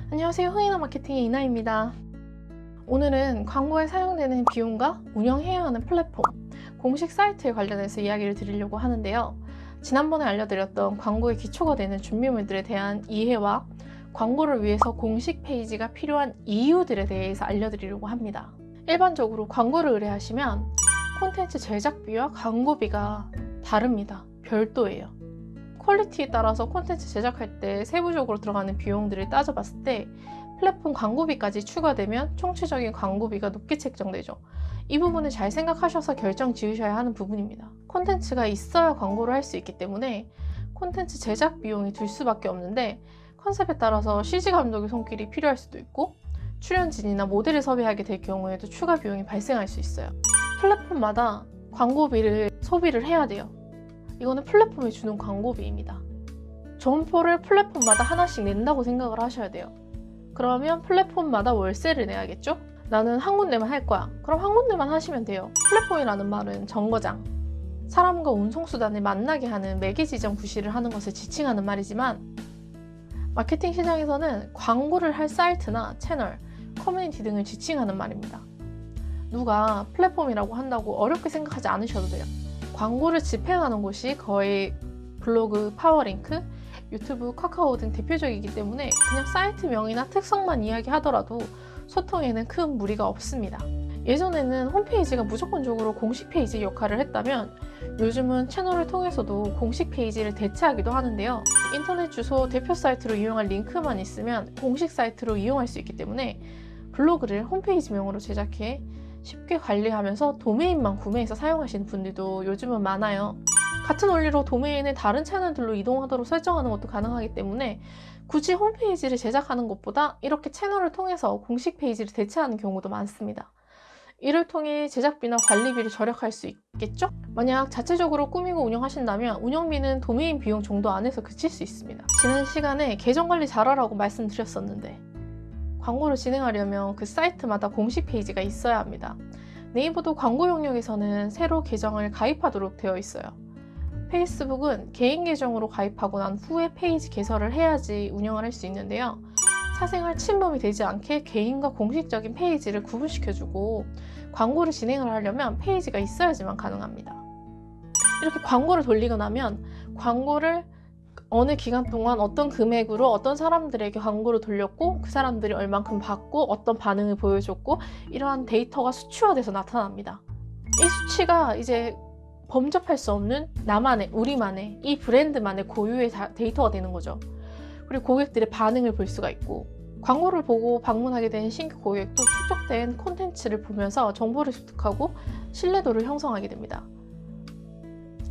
안녕하세요, 흥이나 마케팅의 이나입니다. 오늘은 광고에 사용되는 비용과 운영해야 하는 플랫폼, 공식 사이트에 관련해서 이야기를 드리려고 하는데요. 지난번에 알려드렸던 광고의 기초가 되는 준비물들에 대한 이해와 광고를 위해서 공식 페이지가 필요한 이유들에 대해서 알려드리려고 합니다. 일반적으로 광고를 의뢰하시면 콘텐츠 제작비와 광고비가 다릅니다. 별도예요. 퀄리티에 따라서 콘텐츠 제작할 때 세부적으로 들어가는 비용들을 따져봤을 때 플랫폼 광고비까지 추가되면 총체적인 광고비가 높게 책정되죠. 이 부분을 잘 생각하셔서 결정 지으셔야 하는 부분입니다. 콘텐츠가 있어야 광고를 할 수 있기 때문에 콘텐츠 제작 비용이 들 수밖에 없는데, 컨셉에 따라서 CG 감독의 손길이 필요할 수도 있고 출연진이나 모델을 섭외하게 될 경우에도 추가 비용이 발생할 수 있어요. 플랫폼마다 광고비를 소비를 해야 돼요. 이거는 플랫폼이 주는 광고비입니다. 점포를 플랫폼마다 하나씩 낸다고 생각을 하셔야 돼요. 그러면 플랫폼마다 월세를 내야겠죠? 나는 한 군데만 할 거야. 그럼 한 군데만 하시면 돼요. 플랫폼이라는 말은 정거장, 사람과 운송수단을 만나게 하는 매개 지점 구실을 하는 것을 지칭하는 말이지만, 마케팅 시장에서는 광고를 할 사이트나 채널, 커뮤니티 등을 지칭하는 말입니다. 누가 플랫폼이라고 한다고 어렵게 생각하지 않으셔도 돼요. 광고를 집행하는 곳이 거의 블로그, 파워링크, 유튜브, 카카오 등 대표적이기 때문에 그냥 사이트명이나 특성만 이야기하더라도 소통에는 큰 무리가 없습니다. 예전에는 홈페이지가 무조건적으로 공식 페이지 역할을 했다면 요즘은 채널을 통해서도 공식 페이지를 대체하기도 하는데요. 인터넷 주소, 대표 사이트로 이용할 링크만 있으면 공식 사이트로 이용할 수 있기 때문에 블로그를 홈페이지명으로 제작해 쉽게 관리하면서 도메인만 구매해서 사용하시는 분들도 요즘은 많아요. 같은 원리로 도메인을 다른 채널들로 이동하도록 설정하는 것도 가능하기 때문에 굳이 홈페이지를 제작하는 것보다 이렇게 채널을 통해서 공식 페이지를 대체하는 경우도 많습니다. 이를 통해 제작비나 관리비를 절약할 수 있겠죠? 만약 자체적으로 꾸미고 운영하신다면 운영비는 도메인 비용 정도 안에서 그칠 수 있습니다. 지난 시간에 계정 관리 잘하라고 말씀드렸었는데, 광고를 진행하려면 그 사이트마다 공식 페이지가 있어야 합니다. 네이버도 광고 영역에서는 새로 계정을 가입하도록 되어 있어요. 페이스북은 개인 계정으로 가입하고 난 후에 페이지 개설을 해야지 운영을 할 수 있는데요. 사생활 침범이 되지 않게 개인과 공식적인 페이지를 구분시켜주고 광고를 진행을 하려면 페이지가 있어야지만 가능합니다. 이렇게 광고를 돌리고 나면 광고를 어느 기간 동안 어떤 금액으로 어떤 사람들에게 광고를 돌렸고 그 사람들이 얼만큼 받고 어떤 반응을 보여줬고 이러한 데이터가 수치화돼서 나타납니다. 이 수치가 이제 범접할 수 없는 나만의, 우리만의, 이 브랜드만의 고유의 데이터가 되는 거죠. 그리고 고객들의 반응을 볼 수가 있고, 광고를 보고 방문하게 된 신규 고객도 축적된 콘텐츠를 보면서 정보를 습득하고 신뢰도를 형성하게 됩니다.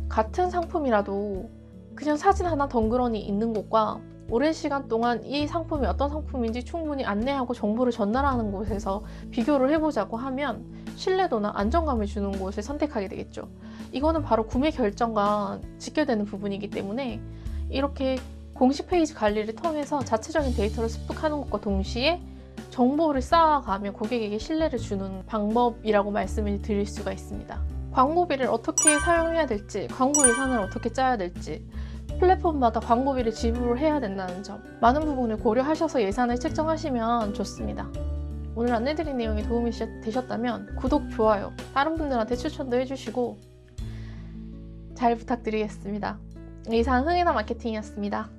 같은 상품이라도 그냥 사진 하나 덩그러니 있는 곳과 오랜 시간 동안 이 상품이 어떤 상품인지 충분히 안내하고 정보를 전달하는 곳에서 비교를 해보자고 하면 신뢰도나 안정감을 주는 곳을 선택하게 되겠죠. 이거는 바로 구매 결정과 직결되는 부분이기 때문에 이렇게 공식 페이지 관리를 통해서 자체적인 데이터를 습득하는 것과 동시에 정보를 쌓아가며 고객에게 신뢰를 주는 방법이라고 말씀을 드릴 수가 있습니다. 광고비를 어떻게 사용해야 될지, 광고 예산을 어떻게 짜야 될지, 플랫폼마다 광고비를 지불을 해야 된다는 점, 많은 부분을 고려하셔서 예산을 책정하시면 좋습니다. 오늘 안내드린 내용이 도움이 되셨다면 구독, 좋아요, 다른 분들한테 추천도 해주시고 잘 부탁드리겠습니다. 이상 흥이나 마케팅이었습니다.